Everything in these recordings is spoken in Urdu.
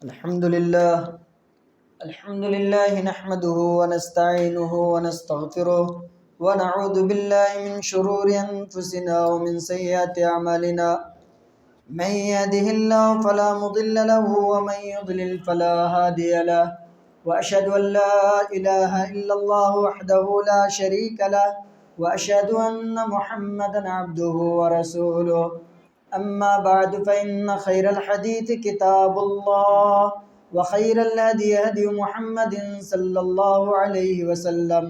الحمد لله نحمده ونستعينه ونستغفره ونعوذ بالله من شرور أنفسنا ومن سيئات أعمالنا من يهده الله فلا مضل له ومن يضلل فلا هادي له وأشهد أن لا إله إلا الله وحده لا شريك له وأشهد أن محمدا عبده ورسوله أما بعد فإن خير الحديث كتاب الله وخير الهدي هدي محمد صلى الله عليه وسلم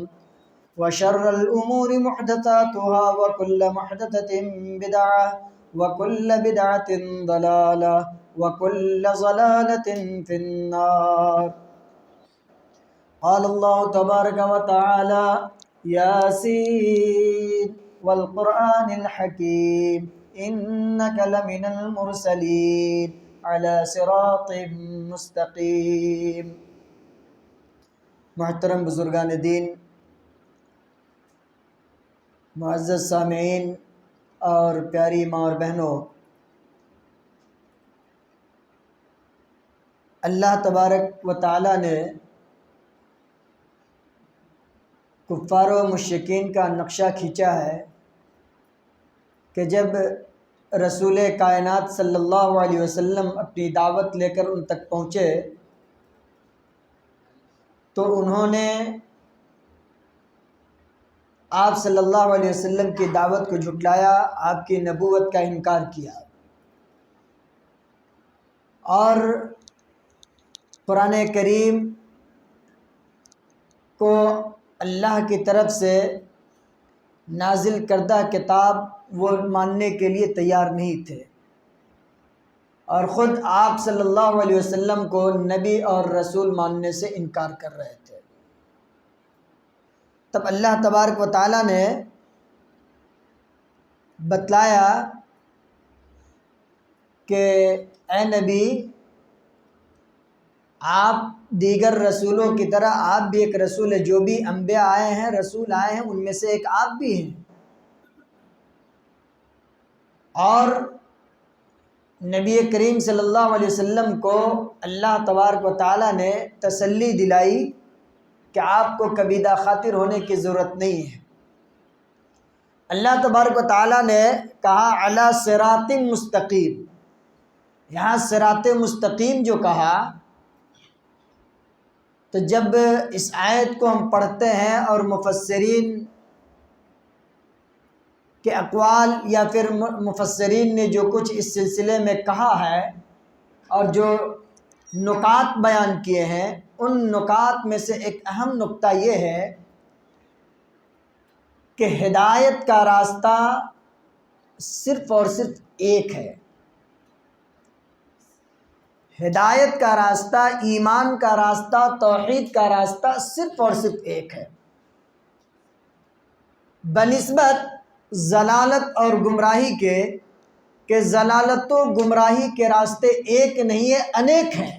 وشر الأمور محدثاتها وكل محدثة بدعة وكل بدعة ضلالة وكل ضلالة في النار. قال الله تبارك وتعالى: ياسين والقرآن الحكيم إنك لمن المرسلين على صراط مستقیم. محترم بزرگان دین، معزز سامعین اور پیاری ماں اور بہنوں، اللہ تبارک و تعالی نے کفار و مشرکین کا نقشہ کھینچا ہے کہ جب رسول کائنات صلی اللہ علیہ وسلم اپنی دعوت لے کر ان تک پہنچے تو انہوں نے آپ صلی اللہ علیہ وسلم کی دعوت کو جھٹلایا، آپ کی نبوت کا انکار کیا، اور قرآن کریم کو اللہ کی طرف سے نازل کردہ کتاب وہ ماننے کے لیے تیار نہیں تھے، اور خود آپ صلی اللہ علیہ وسلم کو نبی اور رسول ماننے سے انکار کر رہے تھے. تب اللہ تبارک و تعالیٰ نے بتلایا کہ اے نبی، آپ دیگر رسولوں کی طرح آپ بھی ایک رسول ہیں، جو بھی انبیاء آئے ہیں، رسول آئے ہیں، ان میں سے ایک آپ بھی ہیں. اور نبی کریم صلی اللہ علیہ وسلم کو اللہ تبارک و تعالیٰ نے تسلی دلائی کہ آپ کو کبیدہ خاطر ہونے کی ضرورت نہیں ہے. اللہ تبارک و تعالیٰ نے کہا علی صراط مستقیم. یہاں صراط مستقیم جو کہا، تو جب اس آیت کو ہم پڑھتے ہیں اور مفسرین کے اقوال یا پھر مفسرین نے جو کچھ اس سلسلے میں کہا ہے اور جو نکات بیان کیے ہیں، ان نکات میں سے ایک اہم نقطہ یہ ہے کہ ہدایت کا راستہ صرف اور صرف ایک ہے. ہدایت کا راستہ، ایمان کا راستہ، توحید کا راستہ صرف اور صرف ایک ہے، بنسبت ضلالت اور گمراہی کے کہ ضلالت و گمراہی کے راستے ایک نہیں ہے، انیک ہیں.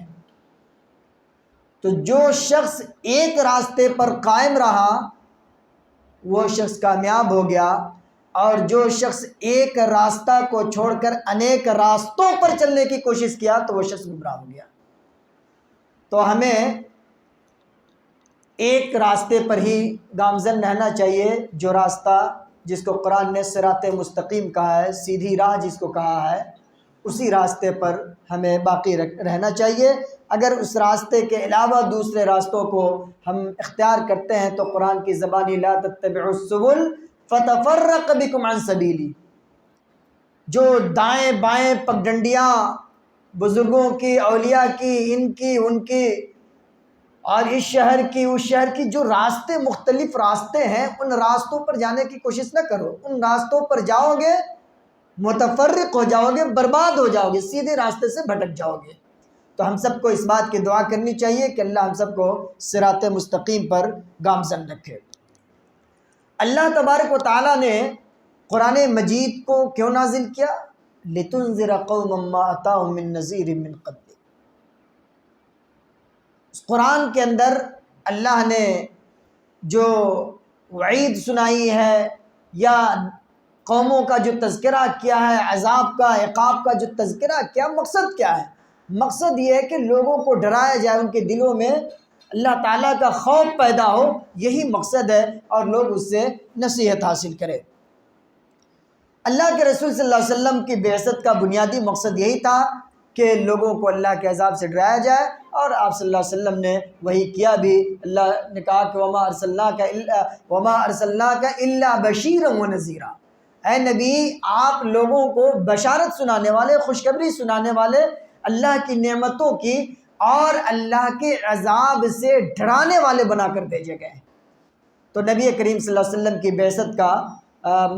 تو جو شخص ایک راستے پر قائم رہا وہ شخص کامیاب ہو گیا، اور جو شخص ایک راستہ کو چھوڑ کر انیک راستوں پر چلنے کی کوشش کیا تو وہ شخص گمراہ ہو گیا. تو ہمیں ایک راستے پر ہی گامزن رہنا چاہیے، جو راستہ جس کو قرآن نے صراط مستقیم کہا ہے، سیدھی راہ جس کو کہا ہے، اسی راستے پر ہمیں باقی رہنا چاہیے. اگر اس راستے کے علاوہ دوسرے راستوں کو ہم اختیار کرتے ہیں تو قرآن کی زبانی لا تتبعوا السبل فتفرق بکم عن سبیلی، جو دائیں بائیں پگڈنڈیاں بزرگوں کی، اولیاء کی، ان کی ان کی، اور اس شہر کی اس شہر کی، جو راستے مختلف راستے ہیں، ان راستوں پر جانے کی کوشش نہ کرو. ان راستوں پر جاؤ گے متفرق ہو جاؤ گے، برباد ہو جاؤ گے، سیدھے راستے سے بھٹک جاؤ گے. تو ہم سب کو اس بات کی دعا کرنی چاہیے کہ اللہ ہم سب کو صراط مستقیم پر گامزن رکھے. اللہ تبارک و تعالیٰ نے قرآن مجید کو کیوں نازل کیا؟ لِتُنذِرَ قَوْمًا مَّا أَتَاهُم مِّن نَّذِيرٍ مِّن قَبْلِكَ. اس قرآن کے اندر اللہ نے جو وعید سنائی ہے یا قوموں کا جو تذکرہ کیا ہے، عذاب کا، عقاب کا جو تذکرہ کیا، مقصد کیا ہے؟ مقصد یہ ہے کہ لوگوں کو ڈرایا جائے، ان کے دلوں میں اللہ تعالیٰ کا خوف پیدا ہو، یہی مقصد ہے، اور لوگ اس سے نصیحت حاصل کریں۔ اللہ کے رسول صلی اللہ علیہ وسلم کی بعثت کا بنیادی مقصد یہی تھا کہ لوگوں کو اللہ کے عذاب سے ڈرایا جائے، اور آپ صلی اللہ علیہ وسلم نے وہی کیا بھی۔ اللہ نے کہا کہ وما ارسلناک الا بشیرا ونذیرا، اے نبی آپ لوگوں کو بشارت سنانے والے، خوشخبری سنانے والے، اللہ کی نعمتوں کی اور اللہ کے عذاب سے ڈرانے والے بنا کر بھیجے گئے۔ تو نبی کریم صلی اللہ علیہ وسلم کی بعثت کا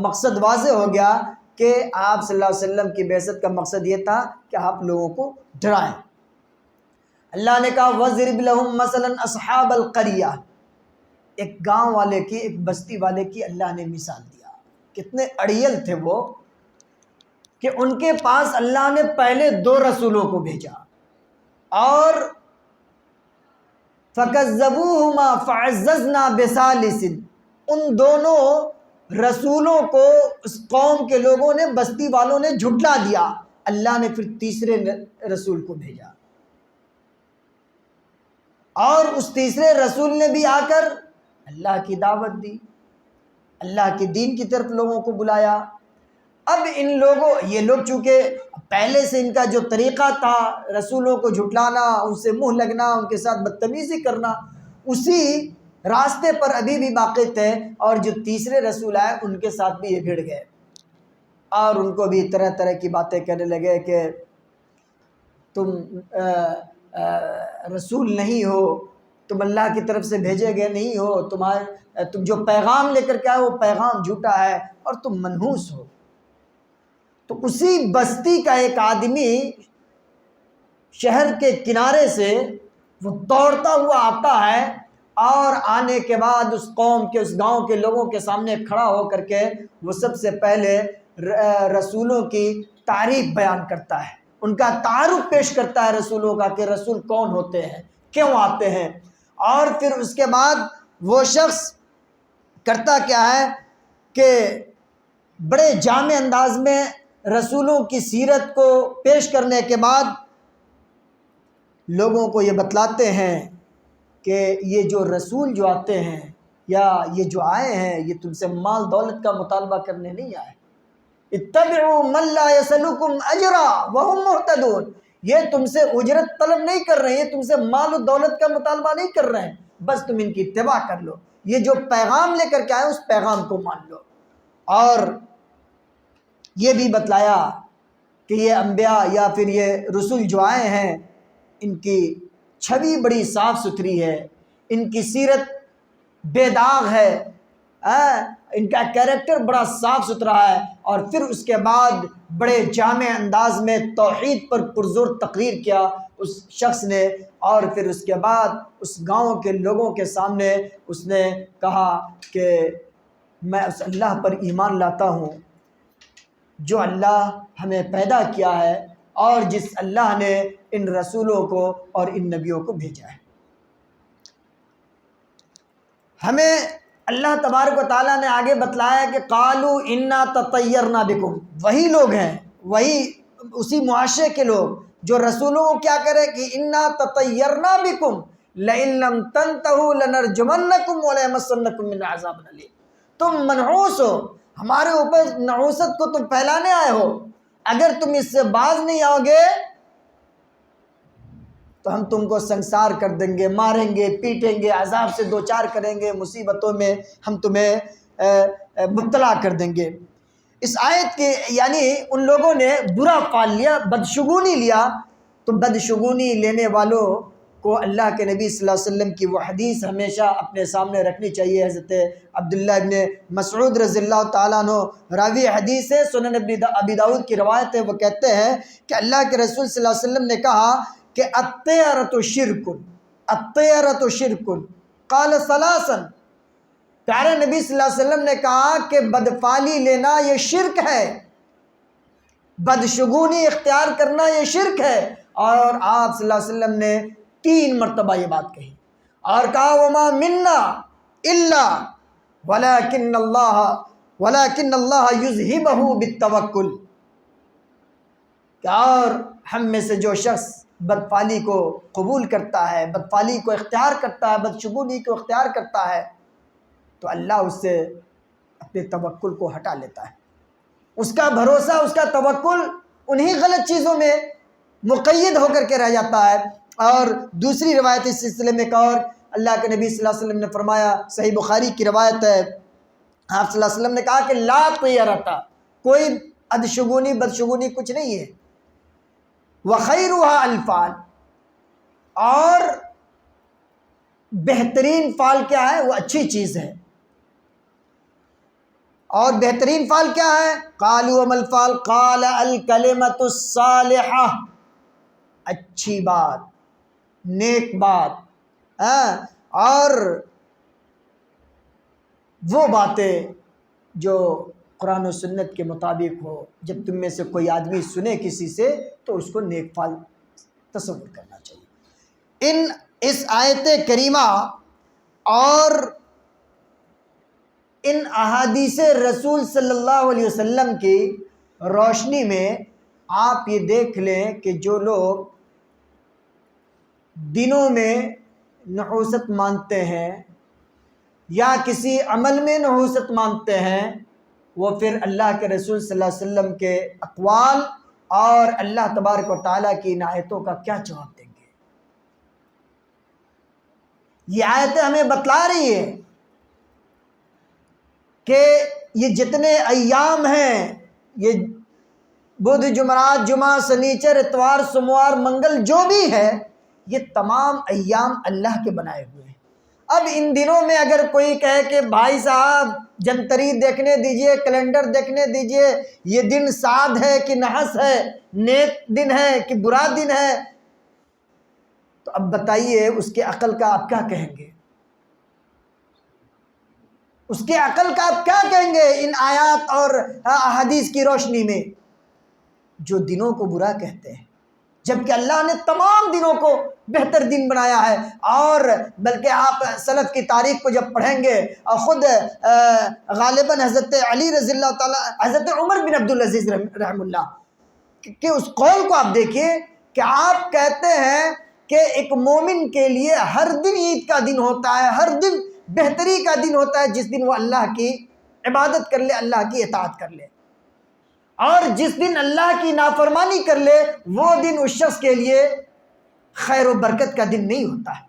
مقصد واضح ہو گیا کہ آپ صلی اللہ علیہ وسلم کی بعثت کا مقصد یہ تھا کہ آپ لوگوں کو ڈرائیں۔ اللہ نے کہا وَضْرِبْ لَهُمْ مَثَلًا أَصْحَابَ الْقَرْيَةِ، ایک گاؤں والے کی، ایک بستی والے کی اللہ نے مثال دیا۔ کتنے اڑیل تھے وہ کہ ان کے پاس اللہ نے پہلے 2 رسولوں کو بھیجا، اور فَكَذَّبُوهُمَا فَعَزَّزْنَا بِثَالِثٍ، ان دونوں رسولوں کو اس قوم کے لوگوں نے، بستی والوں نے جھٹلا دیا، اللہ نے پھر تیسرے رسول کو بھیجا، اور اس تیسرے رسول نے بھی آ کر اللہ کی دعوت دی، اللہ کے دین کی طرف لوگوں کو بلایا۔ اب یہ لوگ چونکہ پہلے سے ان کا جو طریقہ تھا رسولوں کو جھٹلانا، ان سے منہ لگنا، ان کے ساتھ بدتمیزی کرنا، اسی راستے پر ابھی بھی باقی تھے، اور جو تیسرے رسول آئے ان کے ساتھ بھی یہ بھیڑ گئے، اور ان کو بھی طرح طرح کی باتیں کہنے لگے کہ تم رسول نہیں ہو، تم اللہ کی طرف سے بھیجے گئے نہیں ہو، تم جو پیغام لے کر کے آئے وہ پیغام جھوٹا ہے، اور تم منحوس ہو۔ تو اسی بستی کا ایک آدمی شہر کے کنارے سے وہ دوڑتا ہوا آتا ہے، اور آنے کے بعد اس قوم کے، اس گاؤں کے لوگوں کے سامنے کھڑا ہو کر کے وہ سب سے پہلے رسولوں کی تعریف بیان کرتا ہے، ان کا تعارف پیش کرتا ہے رسولوں کا کہ رسول کون ہوتے ہیں، کیوں آتے ہیں۔ اور پھر اس کے بعد وہ شخص کرتا کیا ہے کہ بڑے جامع انداز میں رسولوں کی سیرت کو پیش کرنے کے بعد لوگوں کو یہ بتلاتے ہیں کہ یہ جو رسول جو آتے ہیں یا یہ جو آئے ہیں یہ تم سے مال دولت کا مطالبہ کرنے نہیں آئے، اتبعوا من لا يسألكم اجرا وهم مهتدون، یہ تم سے اجرت طلب نہیں کر رہے ہیں، یہ تم سے مال و دولت کا مطالبہ نہیں کر رہے ہیں، بس تم ان کی اتباع کر لو، یہ جو پیغام لے کر کے آئے اس پیغام کو مان لو۔ اور یہ بھی بتلایا کہ یہ انبیاء یا پھر یہ رسول جو آئے ہیں ان کی چھوی بڑی صاف ستھری ہے، ان کی سیرت بے داغ ہے، ان کا کیریکٹر بڑا صاف ستھرا ہے۔ اور پھر اس کے بعد بڑے جامع انداز میں توحید پر پرزور تقریر کیا اس شخص نے، اور پھر اس کے بعد اس گاؤں کے لوگوں کے سامنے اس نے کہا کہ میں اس اللہ پر ایمان لاتا ہوں جو اللہ ہمیں پیدا کیا ہے، اور جس اللہ نے ان رسولوں کو اور ان نبیوں کو بھیجا ہے۔ ہمیں اللہ تبارک و تعالیٰ نے آگے بتلایا کہ قالوا انا تطیرنا بکم، وہی لوگ ہیں، وہی اسی معاشرے کے لوگ جو رسولوں کو کیا کرے کہ انا تطیرنا بکم لئن لم تنتہوا لنرجمنکم وليمسنکم من عذاب الیم، تم منحوس ہو، ہمارے اوپر نحوست کو تم پھیلانے آئے ہو، اگر تم اس سے باز نہیں آؤ گے تو ہم تم کو سنسار کر دیں گے، ماریں گے، پیٹیں گے، عذاب سے دوچار کریں گے، مصیبتوں میں ہم تمہیں مبتلا کر دیں گے۔ اس آیت کے یعنی ان لوگوں نے برا فعل لیا، بدشگونی لیا، تو بدشگونی لینے والوں کو اللہ کے نبی صلی اللہ علیہ وسلم کی وہ حدیث ہمیشہ اپنے سامنے رکھنی چاہیے۔ حضرت عبداللہ ابن مسعود رضی اللہ تعالیٰ عنہ راوی حدیث ہے، سنن ابی داؤد کی روایت ہے، وہ کہتے ہیں کہ اللہ کے رسول صلی اللہ علیہ وسلم نے کہا کہ الطیرۃ شرک، الطیرۃ شرک، قال ثلاثا، پیارے نبی صلی اللہ علیہ وسلم نے کہا کہ بدفعلی لینا یہ شرک ہے، بدشگونی اختیار کرنا یہ شرک ہے، اور آپ صلی اللہ علیہ وسلم نے 3 مرتبہ یہ بات کہی، اور کہا وما منا الا ولکن اللہ یذہبہ بالتوکل، کہ اور ہم میں سے جو شخص بدفعلی کو قبول کرتا ہے، بدفعلی کو اختیار کرتا ہے، بدشگونی کو اختیار کرتا ہے، تو اللہ اس سے اپنے توکل کو ہٹا لیتا ہے۔ اس کا بھروسہ، اس کا توکل انہی غلط چیزوں میں مقید ہو کر کے رہ جاتا ہے۔ اور دوسری روایت اس سلسلے میں ایک اور اللہ کے نبی صلی اللہ علیہ وسلم نے فرمایا، صحیح بخاری کی روایت ہے، آپ صلی اللہ علیہ وسلم نے کہا کہ لا طیرۃ، کوئی ادشگونی بدشگونی کچھ نہیں ہے، وخیرها الفال، اور بہترین فال کیا ہے؟ وہ اچھی چیز ہے۔ اور بہترین فال کیا ہے؟ قالوا وما الفال قال الکلمۃ الصالحہ، اچھی بات، نیک بات، اور وہ باتیں جو قرآن و سنت کے مطابق ہو۔ جب تم میں سے کوئی آدمی سنے کسی سے تو اس کو نیک فال تصور کرنا چاہیے۔ اس آیت کریمہ اور ان احادیث رسول صلی اللہ علیہ وسلم کی روشنی میں آپ یہ دیکھ لیں کہ جو لوگ دنوں میں نحوست مانتے ہیں یا کسی عمل میں نحوست مانتے ہیں، وہ پھر اللہ کے رسول صلی اللہ علیہ وسلم کے اقوال اور اللہ تبارک و تعالیٰ کی ان آیتوں کا کیا جواب دیں گے؟ یہ آیتیں ہمیں بتلا رہی ہے کہ یہ جتنے ایام ہیں، یہ بدھ، جمعرات، جمعہ، سنیچر، اتوار، سوموار، منگل، جو بھی ہے، یہ تمام ایام اللہ کے بنائے ہوئے ہیں۔ اب ان دنوں میں اگر کوئی کہے کہ بھائی صاحب جنتری دیکھنے دیجئے، کیلنڈر دیکھنے دیجئے، یہ دن سعد ہے کہ نحس ہے، نیک دن ہے کہ برا دن ہے، تو اب بتائیے اس کے عقل کا آپ کیا کہیں گے؟ اس کے عقل کا آپ کیا کہیں گے ان آیات اور احادیث کی روشنی میں؟ جو دنوں کو برا کہتے ہیں، جبکہ اللہ نے تمام دنوں کو بہتر دن بنایا ہے۔ اور بلکہ آپ سلف کی تاریخ کو جب پڑھیں گے، اور خود غالباً حضرت علی رضی اللہ تعالیٰ، حضرت عمر بن عبدالعزیز رحم اللہ کہ اس قول کو آپ دیکھیے کہ آپ کہتے ہیں کہ ایک مومن کے لیے ہر دن عید کا دن ہوتا ہے، ہر دن بہتری کا دن ہوتا ہے، جس دن وہ اللہ کی عبادت کر لے، اللہ کی اطاعت کر لے، اور جس دن اللہ کی نافرمانی کر لے وہ دن اس شخص کے لیے خیر و برکت کا دن نہیں ہوتا ہے۔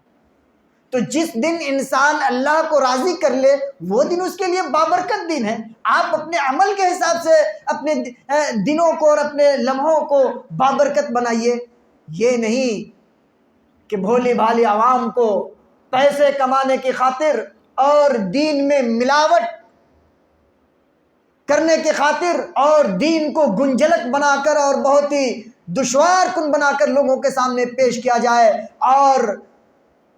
تو جس دن انسان اللہ کو راضی کر لے وہ دن اس کے لیے بابرکت دن ہے۔ آپ اپنے عمل کے حساب سے اپنے دنوں کو اور اپنے لمحوں کو بابرکت بنائیے، یہ نہیں کہ بھولی بھالی عوام کو پیسے کمانے کی خاطر اور دین میں ملاوٹ کرنے کی خاطر اور دین کو گنجلک بنا کر اور بہت ہی دشوار کن بنا کر لوگوں کے سامنے پیش کیا جائے، اور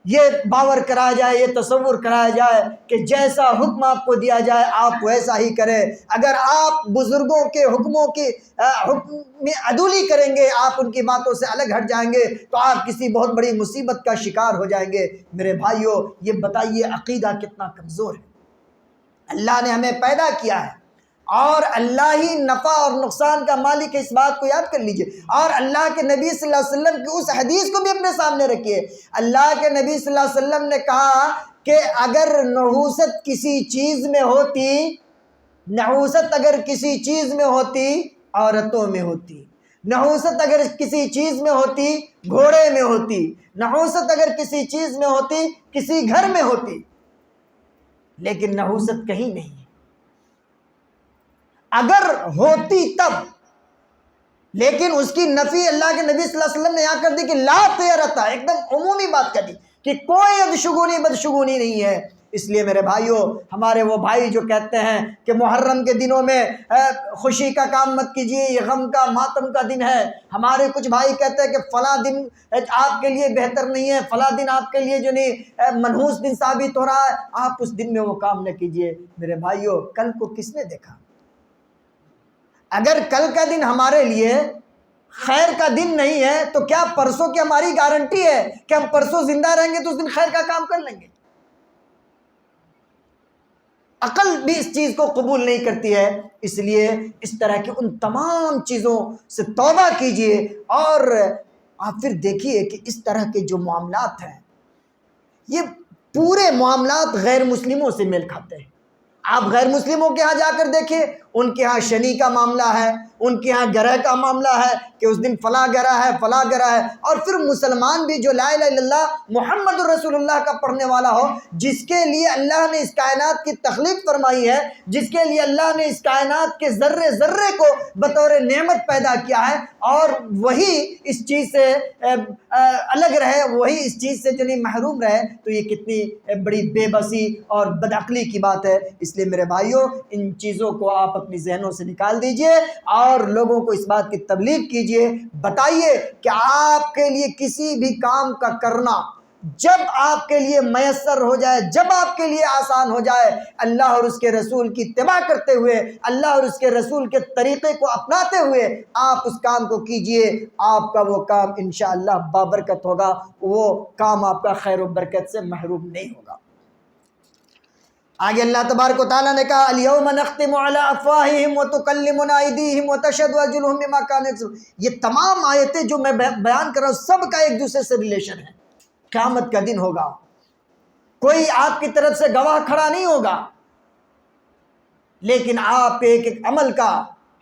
یہ باور کرایا جائے، یہ تصور کرایا جائے کہ جیسا حکم آپ کو دیا جائے آپ ویسا ہی کریں۔ اگر آپ بزرگوں کے حکموں کی حکم میں عدولی کریں گے، آپ ان کی باتوں سے الگ ہٹ جائیں گے، تو آپ کسی بہت بڑی مصیبت کا شکار ہو جائیں گے۔ میرے بھائیوں، یہ بتائیے عقیدہ کتنا کمزور ہے۔ اللہ نے ہمیں پیدا کیا ہے اور اللہ ہی نفع اور نقصان کا مالک ہے، اس بات کو یاد کر لیجئے۔ اور اللہ کے نبی صلی اللہ علیہ وسلم کی اس حدیث کو بھی اپنے سامنے رکھیے۔ اللہ کے نبی صلی اللہ علیہ وسلم نے کہا کہ اگر نحوست کسی چیز میں ہوتی، نحوست اگر کسی چیز میں ہوتی، عورتوں میں ہوتی، نحوست اگر کسی چیز میں ہوتی، گھوڑے میں ہوتی، نحوست اگر کسی چیز میں ہوتی، کسی گھر میں ہوتی، لیکن نحوست کہیں نہیں ہے۔ اگر ہوتی تب، لیکن اس کی نفی اللہ کے نبی صلی اللہ علیہ وسلم نے یہاں کر دی کہ لا طیرۃ، ایک دم عمومی بات کر دی کہ کوئی ادشگونی بدشگونی نہیں ہے۔ اس لیے میرے بھائیوں، ہمارے وہ بھائی جو کہتے ہیں کہ محرم کے دنوں میں خوشی کا کام مت کیجیے، یہ غم کا ماتم کا دن ہے، ہمارے کچھ بھائی کہتے ہیں کہ فلاں دن آپ کے لیے بہتر نہیں ہے، فلاں دن آپ کے لیے جو نہیں منحوس دن ثابت ہو رہا ہے، آپ اس دن میں وہ کام نہ کیجیے۔ میرے بھائیوں، کل کو کس نے دیکھا؟ اگر کل کا دن ہمارے لیے خیر کا دن نہیں ہے تو کیا پرسوں کی ہماری گارنٹی ہے کہ ہم پرسوں زندہ رہیں گے تو اس دن خیر کا کام کر لیں گے؟ عقل بھی اس چیز کو قبول نہیں کرتی ہے۔ اس لیے اس طرح کی ان تمام چیزوں سے توبہ کیجئے، اور آپ پھر دیکھیے کہ اس طرح کے جو معاملات ہیں یہ پورے معاملات غیر مسلموں سے میل کھاتے ہیں۔ آپ غیر مسلموں کے ہاں جا کر دیکھیں، ان کے ہاں شنی کا معاملہ ہے، ان کے ہاں گرہ کا معاملہ ہے کہ اس دن فلاں گرہ ہے فلاں گرہ ہے۔ اور پھر مسلمان بھی جو لا الہ الا اللہ محمد الرسول اللہ کا پڑھنے والا ہو، جس کے لیے اللہ نے اس کائنات کی تخلیق فرمائی ہے، جس کے لیے اللہ نے اس کائنات کے ذرے ذرے کو بطور نعمت پیدا کیا ہے، اور وہی اس چیز سے الگ رہے، وہی اس چیز سے جو نہیں محروم رہے، تو یہ کتنی بڑی بے بسی اور بدعقلی کی بات ہے۔ اس لیے میرے بھائیوں، ان چیزوں کو آپ اپنی ذہنوں سے نکال دیجئے اور لوگوں کو اس بات کی تبلیغ کیجئے، بتائیے کہ آپ کے لیے کسی بھی کام کا کرنا جب آپ کے لیے میسر ہو جائے، جب آپ کے لیے آسان ہو جائے، اللہ اور اس کے رسول کی اتباع کرتے ہوئے، اللہ اور اس کے رسول کے طریقے کو اپناتے ہوئے آپ اس کام کو کیجئے، آپ کا وہ کام انشاءاللہ بابرکت ہوگا، وہ کام آپ کا خیر و برکت سے محروم نہیں ہوگا۔ آگے اللہ تبارک و تعالیٰ نے کہا الیوم نختم علی افواہہم وتکلمنا ایدیہم وتشہد ارجلہم بما کانوا یکسبون۔ یہ تمام آیتیں جو میں بیان کر رہا ہوں سب کا ایک دوسرے سے ریلیشن ہے۔ قیامت کا دن ہوگا، کوئی آپ کی طرف سے گواہ کھڑا نہیں ہوگا، لیکن آپ کے ایک ایک عمل کا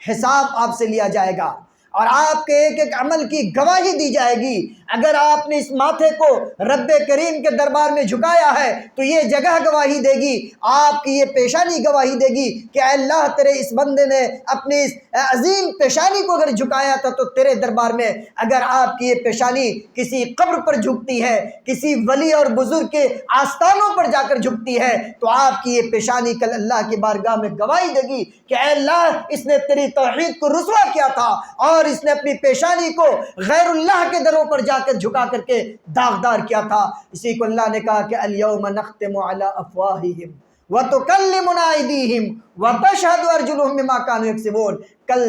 حساب آپ سے لیا جائے گا اور آپ کے ایک ایک عمل کی گواہی دی جائے گی۔ اگر آپ نے اس ماتھے کو رب کریم کے دربار میں جھکایا ہے تو یہ جگہ گواہی دے گی، آپ کی یہ پیشانی گواہی دے گی کہ اے اللہ تیرے اس بندے نے اپنی اس عظیم پیشانی کو اگر جھکایا تھا تو تیرے دربار میں اگر آپ کی یہ پیشانی کسی قبر پر جھکتی ہے، کسی ولی اور بزرگ کے آستانوں پر جا کر جھکتی ہے، تو آپ کی یہ پیشانی کل اللہ کی بارگاہ میں گواہی دے گی کہ اے اللہ اس نے تیری توحید کو رسوا کیا تھا اور اس نے اپنی پیشانی کو غیر اللہ کے دروں پر جا کر جھکا کر کے داغدار کیا تھا۔ اسی کو اللہ نے کہا کہ الیوم نختم علی افواہہم وتکلمنا ایدیہم وتشہد ارجلہم بما کانوا یکسبون۔ کل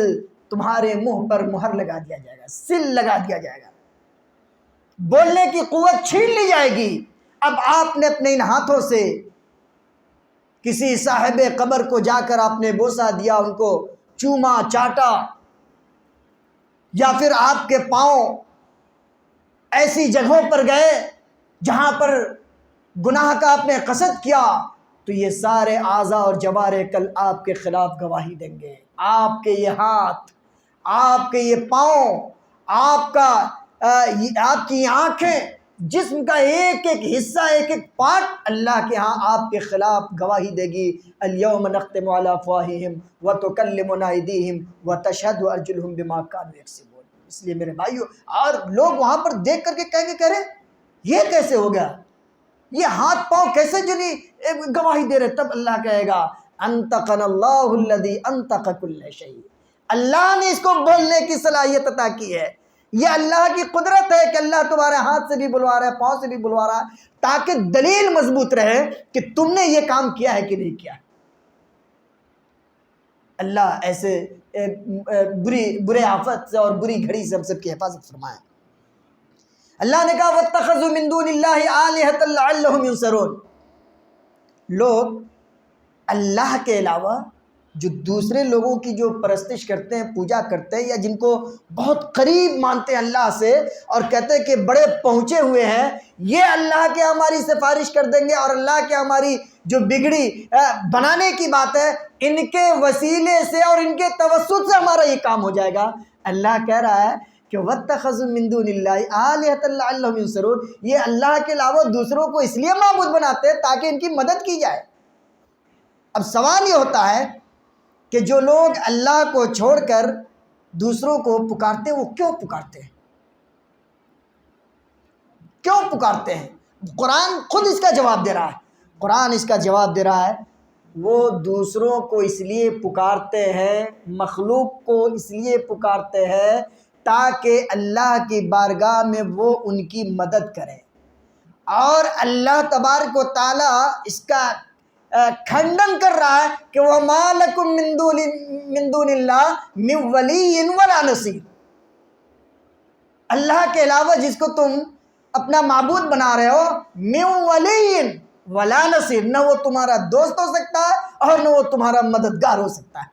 تمہارے منہ پر مہر لگا دیا جائے گا، سل لگا دیا جائے گا، بولنے کی قوت چھین لی جائے گی۔ اب آپ نے اپنے ان ہاتھوں سے کسی صاحب قبر کو جا کر آپ نے بوسہ دیا، ان کو چوما چاٹا، یا پھر آپ کے پاؤں ایسی جگہوں پر گئے جہاں پر گناہ کا آپ نے قصد کیا، تو یہ سارے اعضاء اور جوارح کل آپ کے خلاف گواہی دیں گے۔ آپ کے یہ ہاتھ، آپ کے یہ پاؤں، آپ کی یہ آنکھیں، جسم کا ایک ایک حصہ، ایک ایک پارٹ اللہ کے ہاں آپ کے خلاف گواہی دے گی۔ الیوم نختم علی افواہہم وتکلمنا ایدیہم وتشہد ارجلہم بما کانوا یکسبون۔ اس لیے میرے بھائیو، اور لوگ وہاں پر دیکھ کر کے کہیں گے، کہہ رہے یہ کیسے ہو گیا، یہ ہاتھ پاؤں کیسے جو نہیں گواہی دے رہے؟ تب اللہ کہے گا انطقنا اللہ الذی انطق کل شیء، اللہ نے اس کو بولنے کی صلاحیت عطا کی ہے۔ یہ اللہ کی قدرت ہے کہ اللہ تمہارے ہاتھ سے بھی بلوا رہا ہے، پاؤں سے بھی بلوا رہا ہے، تاکہ دلیل مضبوط رہے کہ تم نے یہ کام کیا ہے کہ نہیں کیا۔ اللہ ایسے برے آفت سے اور بری گھڑی سے ہم سب کی حفاظت فرمائے۔ اللہ نے کہا واتخذوا من دون اللہ آلہۃ لعلہم ینصرون۔ لوگ اللہ کے علاوہ جو دوسرے لوگوں کی جو پرستش کرتے ہیں، پوجا کرتے ہیں، یا جن کو بہت قریب مانتے ہیں اللہ سے اور کہتے ہیں کہ بڑے پہنچے ہوئے ہیں، یہ اللہ کے ہماری سفارش کر دیں گے اور اللہ کے ہماری جو بگڑی بنانے کی بات ہے، ان کے وسیلے سے اور ان کے توسط سے ہمارا یہ کام ہو جائے گا۔ اللہ کہہ رہا ہے کہ واتخذوا من دون اللہ آلہۃ لعلہم ینصرون، یہ اللہ کے علاوہ دوسروں کو اس لیے معبود بناتے ہیں تاکہ ان کی مدد کی جائے۔ اب سوال یہ ہوتا ہے کہ جو لوگ اللہ کو چھوڑ کر دوسروں کو پکارتے ہیں، وہ کیوں پکارتے ہیں؟ کیوں پکارتے ہیں؟ قرآن خود اس کا جواب دے رہا ہے۔ قرآن اس کا جواب دے رہا ہے، وہ دوسروں کو اس لیے پکارتے ہیں، مخلوق کو اس لیے پکارتے ہیں تاکہ اللہ کی بارگاہ میں وہ ان کی مدد کریں، اور اللہ تبارک و تعالیٰ اس کا کھنڈن کر رہا ہے کہ وَمَا لَكُم مِّن دُونِ اللَّهِ مِن وَلِيٍّ وَلَا نَصِيرٍ۔ اللہ کے علاوہ جس کو تم اپنا معبود بنا رہے ہو، مِن وَلِيٍّ وَلَا نَصِيرٍ، نہ وہ تمہارا دوست ہو سکتا ہے اور نہ وہ تمہارا مددگار ہو سکتا ہے۔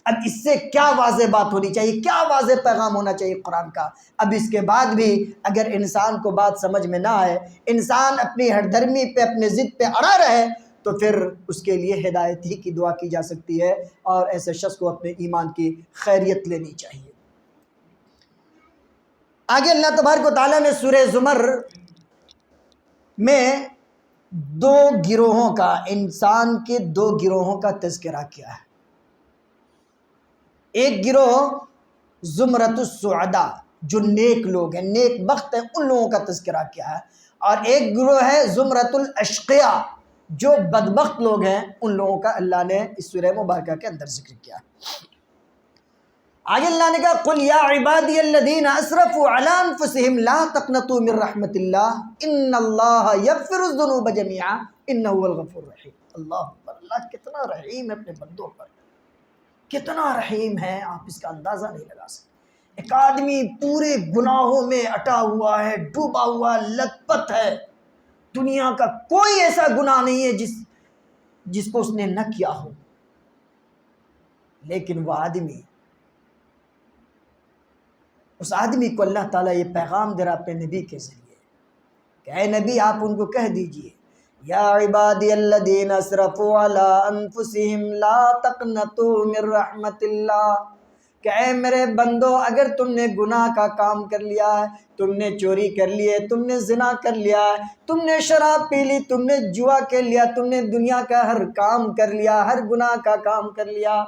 اب اس سے کیا واضح بات ہونی چاہیے، کیا واضح پیغام ہونا چاہیے قرآن کا۔ اب اس کے بعد بھی اگر انسان کو بات سمجھ میں نہ آئے، انسان اپنی ہر دھرمی پہ اپنے ضد پہ اڑا رہے، تو پھر اس کے لیے ہدایت ہی کی دعا کی جا سکتی ہے، اور ایسے شخص کو اپنے ایمان کی خیریت لینی چاہیے۔ آگے اللہ تبارک و تعالیٰ نے سورہ زمر میں دو گروہوں کا، انسان کے دو گروہوں کا تذکرہ کیا ہے۔ ایک گروہ زمرۃ السعداء، جو نیک لوگ ہیں، نیک بخت ہیں، ان لوگوں کا تذکرہ کیا ہے، اور ایک گروہ ہے زمرۃ الاشقیاء، جو بدبخت لوگ ہیں، ان لوگوں کا اللہ نے اس سورہ مبارکہ کے اندر ذکر کیا۔ آگے اللہ نے کہا قل یا عبادی الذین اسرفوا علی انفسہم لا تقنطوا من رحمت اللہ ان اللہ یغفر الذنوب جميعا انہ هو الغفور الرحیم۔ اللہ اکبر، اللہ کتنا رحیم ہے اپنے بندوں پر، کتنا رحیم ہے، آپ اس کا اندازہ نہیں لگا سکتے۔ ایک آدمی پورے گناہوں میں اٹا ہوا ہے، ڈوبا ہوا، لت پت ہے، دنیا کا کوئی ایسا گناہ نہیں ہے جس کو اس نے نہ کیا ہو، لیکن وہ آدمی، اس آدمی کو اللہ تعالیٰ یہ پیغام دے رہا اپنے نبی کے ذریعے کہ اے نبی، آپ ان کو کہہ دیجئے یا عبادی الذین اسرفوا علی انفسہم لا تقنطوا من رحمت اللہ، کہ اے میرے بندو، اگر تم نے گناہ کا کام کر لیا ہے، تم نے چوری کر لی ہے، تم نے زنا کر لیا ہے، تم نے شراب پی لی، تم نے جوا کر لیا، تم نے دنیا کا ہر کام کر لیا، ہر گناہ کا کام کر لیا،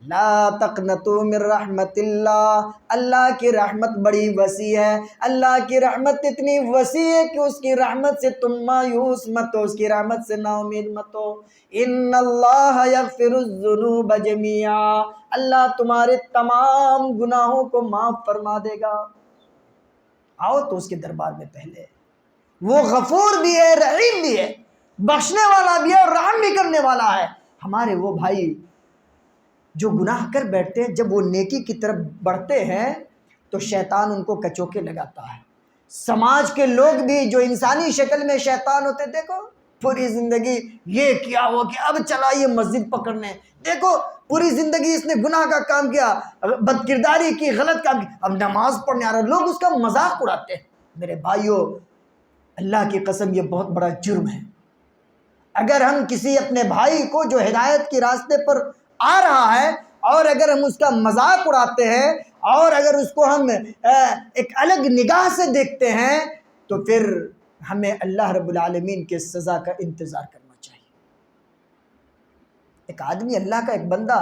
لا تقنطوا من رحمت اللہ، اللہ کی رحمت بڑی وسیع ہے، اللہ کی رحمت اتنی وسیع ہے کہ اس کی رحمت سے تم مایوس مت ہو، اس کی رحمت سے نا امید مت ہو۔ ان اللہ یغفر الذنوب جميعا، اللہ تمہارے تمام گناہوں کو معاف فرما دے گا۔ آؤ تو اس کے دربار میں پہلے، وہ غفور بھی ہے، رحیم بھی ہے، بخشنے والا بھی ہے اور رحم بھی کرنے والا ہے۔ ہمارے وہ بھائی جو گناہ کر بیٹھتے ہیں، جب وہ نیکی کی طرف بڑھتے ہیں تو شیطان ان کو کچوکے لگاتا ہے۔ سماج کے لوگ بھی جو انسانی شکل میں شیطان ہوتے، دیکھو پوری زندگی یہ کیا وہ کیا، اب چلا یہ مسجد پکڑنے، دیکھو پوری زندگی اس نے گناہ کا کام کیا، بد کرداری کی، غلط کام کی، اب نماز پڑھنے آ رہا، لوگ اس کا مذاق اڑاتے ہیں۔ میرے بھائیوں، اللہ کی قسم یہ بہت بڑا جرم ہے۔ اگر ہم کسی اپنے بھائی کو جو ہدایت کے راستے پر آ رہا ہے، اور اگر ہم اس کا مذاق اڑاتے ہیں، اور اگر اس کو ہم ایک الگ نگاہ سے دیکھتے ہیں، تو پھر ہمیں اللہ رب العالمین کے سزا کا انتظار کرنا چاہیے۔ ایک آدمی، اللہ کا ایک بندہ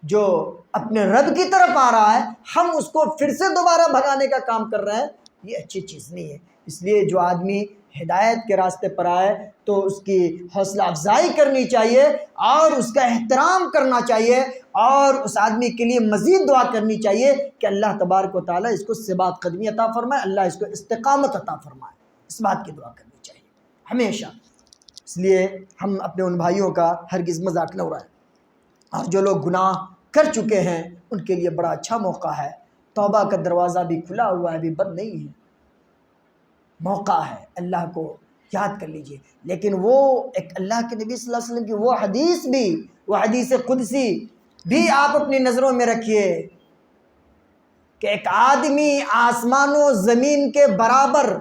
جو اپنے رب کی طرف آ رہا ہے، ہم اس کو پھر سے دوبارہ بھگانے کا کام کر رہے ہیں، یہ اچھی چیز نہیں ہے۔ اس لیے جو آدمی ہدایت کے راستے پر آئے تو اس کی حوصلہ افزائی کرنی چاہیے، اور اس کا احترام کرنا چاہیے، اور اس آدمی کے لیے مزید دعا کرنی چاہیے کہ اللہ تبارک و تعالیٰ اس کو ثبات قدمی عطا فرمائے، اللہ اس کو استقامت عطا فرمائے۔ اس بات کی دعا کرنی چاہیے ہمیشہ۔ اس لیے ہم اپنے ان بھائیوں کا ہرگز مذاق نہ اڑائیں، اور جو لوگ گناہ کر چکے ہیں ان کے لیے بڑا اچھا موقع ہے، توبہ کا دروازہ بھی کھلا ہوا ہے، ابھی بند نہیں ہے، موقع ہے، اللہ کو یاد کر لیجئے۔ لیکن وہ ایک اللہ کے نبی صلی اللہ علیہ وسلم کی وہ حدیث بھی، وہ حدیث قدسی بھی آپ اپنی نظروں میں رکھیے کہ ایک آدمی آسمان و زمین کے برابر،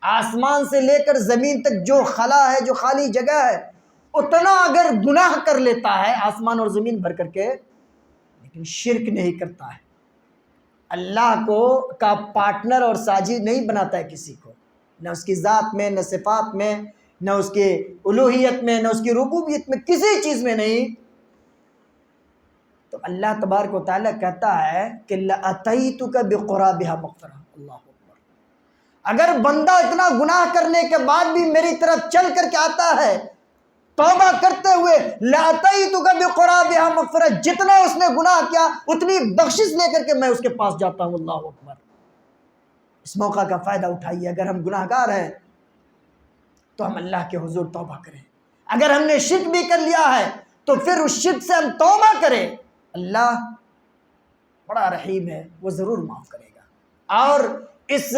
آسمان سے لے کر زمین تک جو خلا ہے، جو خالی جگہ ہے، اتنا اگر گناہ کر لیتا ہے آسمان اور زمین بھر کر کے، لیکن شرک نہیں کرتا ہے، اللہ کو کا پارٹنر اور ساجد نہیں بناتا ہے کسی کو، نہ اس کی ذات میں، نہ صفات میں، نہ اس کی الوہیت میں، نہ اس کی ربوبیت میں، کسی چیز میں نہیں، تو اللہ تبارک و تعالیٰ کہتا ہے کہ لَأَتَيْتُكَ بِقُرَابِهَا مَغْفِرَةً۔ اللہ اکبر، اگر بندہ اتنا گناہ کرنے کے بعد بھی میری طرف چل کر کے آتا ہے توبہ کرتے ہوئے، لَأَتَيْتُكَ بِقُرَابِهَا مَغْفِرَةً، جتنا اس نے گناہ کیا اتنی بخشش لے کر کے میں اس کے پاس جاتا ہوں۔ اللہ اکبر، اس موقع کا فائدہ اٹھائیے۔ اگر ہم گناہ گار ہیں تو ہم اللہ کے حضور توبہ کریں، اگر ہم نے شرک بھی کر لیا ہے تو پھر اس شرک سے ہم توبہ کریں، اللہ بڑا رحیم ہے، وہ ضرور معاف کرے گا۔ اور اس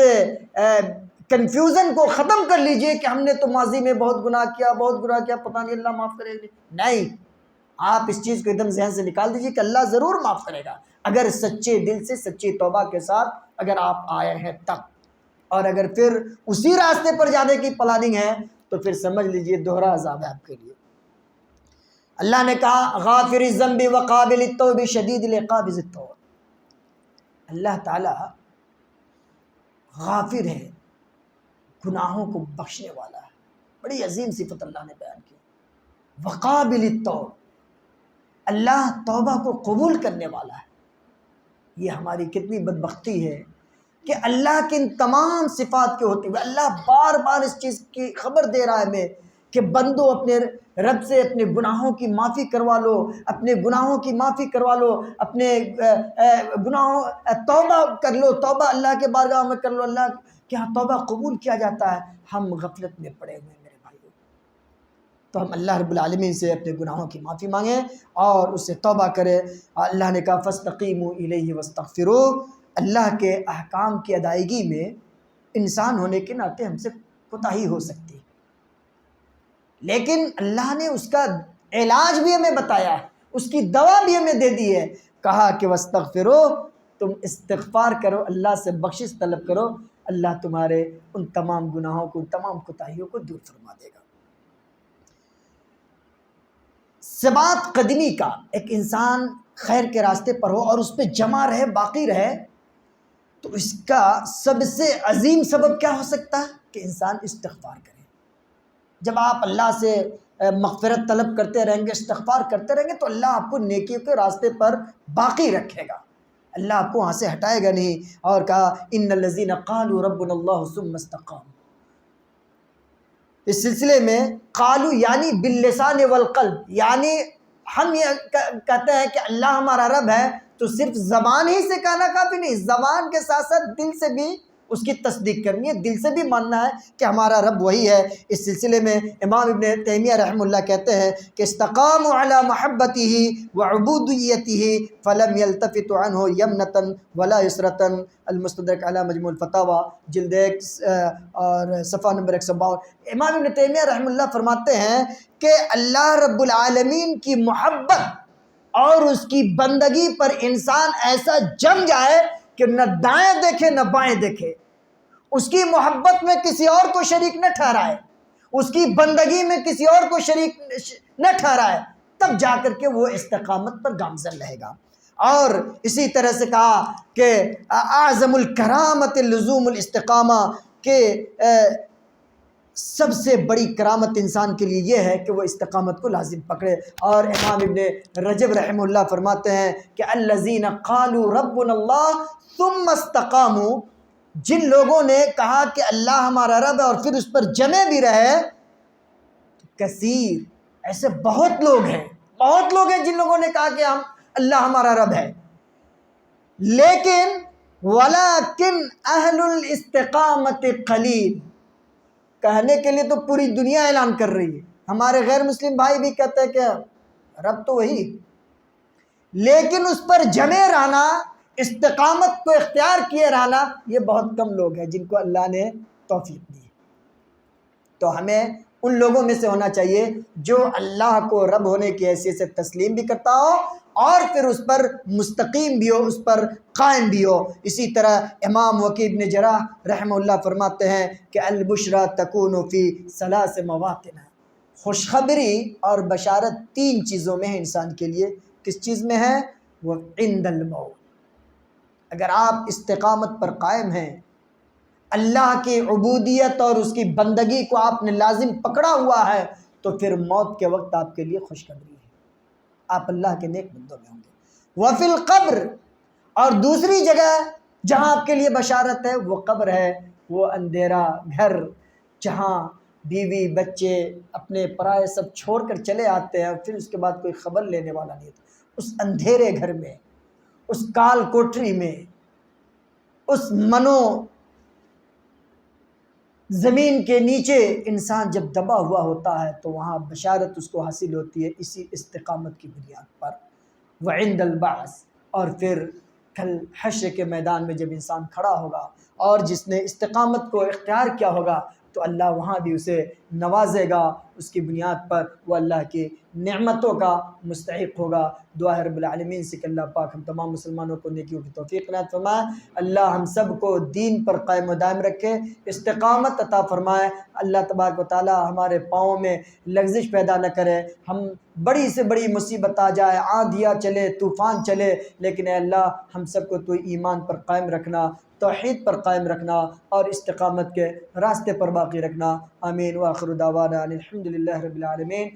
کنفیوژن کو ختم کر لیجئے کہ ہم نے تو ماضی میں بہت گناہ کیا، بہت گناہ کیا، پتہ نہیں اللہ معاف کرے گا، نہیں، آپ اس چیز کو ایک دم ذہن سے نکال دیجیے کہ اللہ ضرور معاف کرے گا، اگر سچے دل سے سچی توبہ کے ساتھ اگر آپ آئے ہیں تب۔ اور اگر پھر اسی راستے پر جانے کی پلاننگ ہے تو پھر سمجھ لیجئے دوہرا عذاب ہے آپ کے لیے۔ اللہ نے کہا غافر الذنب وقابل التوب شدید العقاب ذی الطول، اللہ تعالی غافر ہے، گناہوں کو بخشنے والا ہے، بڑی عظیم صفت اللہ نے بیان کی۔ وقابل التوب، اللہ توبہ کو قبول کرنے والا ہے۔ یہ ہماری کتنی بدبختی ہے کہ اللہ کے ان تمام صفات کے ہوتے ہوئے اللہ بار بار اس چیز کی خبر دے رہا ہے ہمیں کہ بندو اپنے رب سے اپنے گناہوں کی معافی کروا لو، اپنے گناہوں کی معافی کروا لو، اپنے گناہوں توبہ کر لو، توبہ اللہ کے بارگاہ میں کر لو، اللہ کے ہاں توبہ قبول کیا جاتا ہے۔ ہم غفلت میں پڑے ہوئے میرے بھائیوں، تو ہم اللہ رب العالمین سے اپنے گناہوں کی معافی مانگیں اور اس سے توبہ کریں۔ اللہ نے کہا فاستقیموا الیہ واستغفروا، اللہ کے احکام کی ادائیگی میں انسان ہونے کے ناطے ہم سے کوتاہی ہو سکتی ہے، لیکن اللہ نے اس کا علاج بھی ہمیں بتایا ہے، اس کی دوا بھی ہمیں دے دی ہے۔ کہا کہ واستغفروا، تم استغفار کرو، اللہ سے بخشش طلب کرو، اللہ تمہارے ان تمام گناہوں کو، ان تمام کوتاہیوں کو دور فرما دے گا۔ ثبات قدمی کا، ایک انسان خیر کے راستے پر ہو اور اس پہ جمع رہے، باقی رہے، تو اس کا سب سے عظیم سبب کیا ہو سکتا ہے کہ انسان استغفار کرے۔ جب آپ اللہ سے مغفرت طلب کرتے رہیں گے، استغفار کرتے رہیں گے، تو اللہ آپ کو نیکیوں کے راستے پر باقی رکھے گا، اللہ آپ کو وہاں سے ہٹائے گا نہیں۔ اور کہا ان الذین قالوا ربنا اللہ ثم استقاموا، اس سلسلے میں قالو یعنی باللسان والقلب، یعنی ہم یہ کہتے ہیں کہ اللہ ہمارا رب ہے تو صرف زبان ہی سے کہنا کافی نہیں، زبان کے ساتھ ساتھ دل سے بھی اس کی تصدیق کرنی ہے، دل سے بھی ماننا ہے کہ ہمارا رب وہی ہے۔ اس سلسلے میں امام ابن تیمیہ رحمہ اللہ کہتے ہیں کہ استقاموا علی محبتہ وعبودیتہ فلم یلتفت عنہ یمنۃ ولا یسرۃ، المستدرک علی مجموع الفتاوی جلد 1 اور صفحہ نمبر 152۔ امام ابن تیمیہ رحمہ اللہ فرماتے ہیں کہ اللہ رب العالمین کی محبت اور اس کی بندگی پر انسان ایسا جم جائے کہ نہ دائیں دیکھے نہ بائیں دیکھے، اس کی محبت میں کسی اور کو شریک نہ ٹھہرائے، اس کی بندگی میں کسی اور کو شریک نہ ٹھہرائے، تب جا کر کے وہ استقامت پر گامزن رہے گا۔ اور اسی طرح سے کہا کہ اعظم الکرامت لزوم الاستقامہ، کہ سب سے بڑی کرامت انسان کے لیے یہ ہے کہ وہ استقامت کو لازم پکڑے۔ اور امام ابن رجب رحمہ اللہ فرماتے ہیں کہ الذین قالوا ربنا اللہ ثم استقاموا، جن لوگوں نے کہا کہ اللہ ہمارا رب ہے اور پھر اس پر جمے بھی رہے، کثیر، ایسے بہت لوگ ہیں جن لوگوں نے کہا کہ ہم اللہ ہمارا رب ہے، لیکن ولیکن اہل الاستقامت قلیل، کہنے کے لیے تو پوری دنیا اعلان کر رہی ہے، ہمارے غیر مسلم بھائی بھی کہتے ہیں کہ رب تو وہی، لیکن اس پر جمے رہنا، استقامت کو اختیار کیے رہنا، یہ بہت کم لوگ ہیں جن کو اللہ نے توفیق دی۔ تو ہمیں ان لوگوں میں سے ہونا چاہیے جو اللہ کو رب ہونے کی حیثیت سے تسلیم بھی کرتا ہو اور پھر اس پر مستقیم بھی ہو، اس پر قائم بھی ہو۔ اسی طرح امام وکیع بن جراح رحمہ اللہ فرماتے ہیں کہ البشریٰ تکون فی ثلاث مواطن، خوشخبری اور بشارت 3 چیزوں میں ہے انسان کے لیے۔ کس چیز میں ہے؟ وہ عند الموت، اگر آپ استقامت پر قائم ہیں، اللہ کی عبودیت اور اس کی بندگی کو آپ نے لازم پکڑا ہوا ہے، تو پھر موت کے وقت آپ کے لیے خوشخبری ہے، آپ اللہ کے نیک بندوں میں ہوں گے۔ وفی القبر، اور دوسری جگہ جہاں آپ کے لیے بشارت ہے وہ قبر ہے، وہ اندھیرا گھر جہاں بیوی بچے اپنے پرائے سب چھوڑ کر چلے آتے ہیں اور پھر اس کے بعد کوئی خبر لینے والا نہیں ہوتا۔ اس اندھیرے گھر میں، اس کال کوٹری میں، اس منو زمین کے نیچے انسان جب دبا ہوا ہوتا ہے تو وہاں بشارت اس کو حاصل ہوتی ہے اسی استقامت کی بنیاد پر۔ وعند البعث، اور پھر کل حشر کے میدان میں جب انسان کھڑا ہوگا اور جس نے استقامت کو اختیار کیا ہوگا تو اللہ وہاں بھی اسے نوازے گا اس کی بنیاد پر وہ اللہ کی نعمتوں کا مستحق ہوگا۔ دعا ہے رب العالمین سے کہ اللہ پاک ہم تمام مسلمانوں کو نیکیوں کی توفیق عنایت فرمائے، اللہ ہم سب کو دین پر قائم و دائم رکھے، استقامت عطا فرمائے، اللہ تبارک و تعالی ہمارے پاؤں میں لغزش پیدا نہ کرے، ہم بڑی سے بڑی مصیبت آ جائے، آندھیاں چلے، طوفان چلے، لیکن اے اللہ ہم سب کو تو ایمان پر قائم رکھنا، توحید پر قائم رکھنا اور استقامت کے راستے پر باقی رکھنا۔ آمین وآخر دعوانا ان الحمدللہ رب العالمین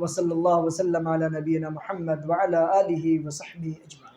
وصلی اللہ وسلم علی نبینا محمد وعلی آلہ وصحبہ اجمعین۔